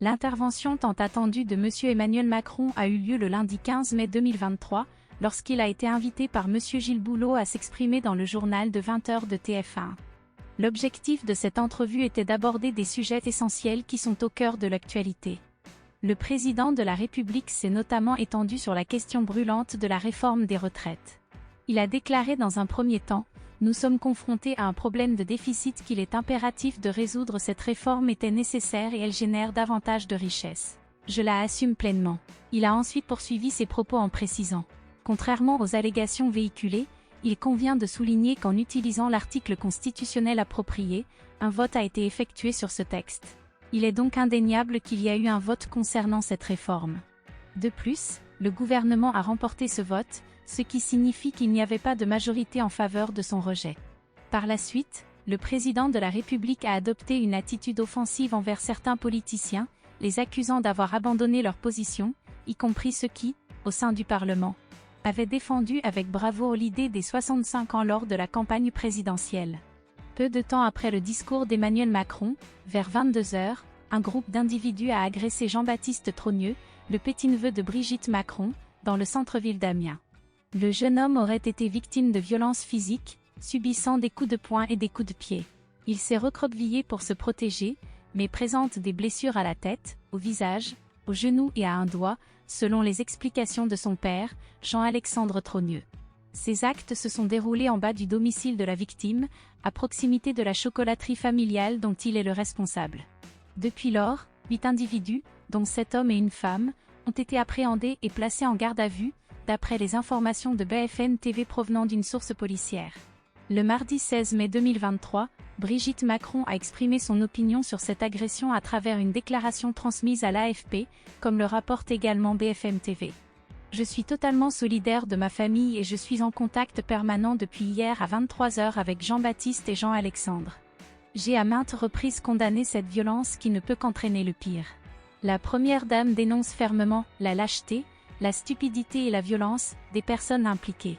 L'intervention tant attendue de M. Emmanuel Macron a eu lieu le lundi 15 mai 2023, lorsqu'il a été invité par M. Gilles Boulot à s'exprimer dans le journal de 20h de TF1. L'objectif de cette entrevue était d'aborder des sujets essentiels qui sont au cœur de l'actualité. Le président de la République s'est notamment étendu sur la question brûlante de la réforme des retraites. Il a déclaré dans un premier temps: « Nous sommes confrontés à un problème de déficit qu'il est impératif de résoudre. Cette réforme était nécessaire et elle génère davantage de richesses. Je la assume pleinement. » Il a ensuite poursuivi ses propos en précisant: « Contrairement aux allégations véhiculées, il convient de souligner qu'en utilisant l'article constitutionnel approprié, un vote a été effectué sur ce texte. Il est donc indéniable qu'il y a eu un vote concernant cette réforme. De plus, le gouvernement a remporté ce vote, ce qui signifie qu'il n'y avait pas de majorité en faveur de son rejet. » Par la suite, le président de la République a adopté une attitude offensive envers certains politiciens, les accusant d'avoir abandonné leur position, y compris ceux qui, au sein du Parlement, avaient défendu avec bravoure l'idée des 65 ans lors de la campagne présidentielle. Peu de temps après le discours d'Emmanuel Macron, vers 22h, un groupe d'individus a agressé Jean-Baptiste Trogneux, le petit-neveu de Brigitte Macron, dans le centre-ville d'Amiens. Le jeune homme aurait été victime de violences physiques, subissant des coups de poing et des coups de pied. Il s'est recroquevillé pour se protéger, mais présente des blessures à la tête, au visage, aux genoux et à un doigt, selon les explications de son père, Jean-Alexandre Trogneux. Ces actes se sont déroulés en bas du domicile de la victime, à proximité de la chocolaterie familiale dont il est le responsable. Depuis lors, 8 individus, dont 7 hommes et une femme, ont été appréhendés et placés en garde à vue, d'après les informations de BFM TV provenant d'une source policière. Le mardi 16 mai 2023, Brigitte Macron a exprimé son opinion sur cette agression à travers une déclaration transmise à l'AFP, comme le rapporte également BFM TV. « Je suis totalement solidaire de ma famille et je suis en contact permanent depuis hier à 23h avec Jean-Baptiste et Jean-Alexandre. J'ai à maintes reprises condamné cette violence qui ne peut qu'entraîner le pire. » La première dame dénonce fermement la lâcheté, la stupidité et la violence des personnes impliquées.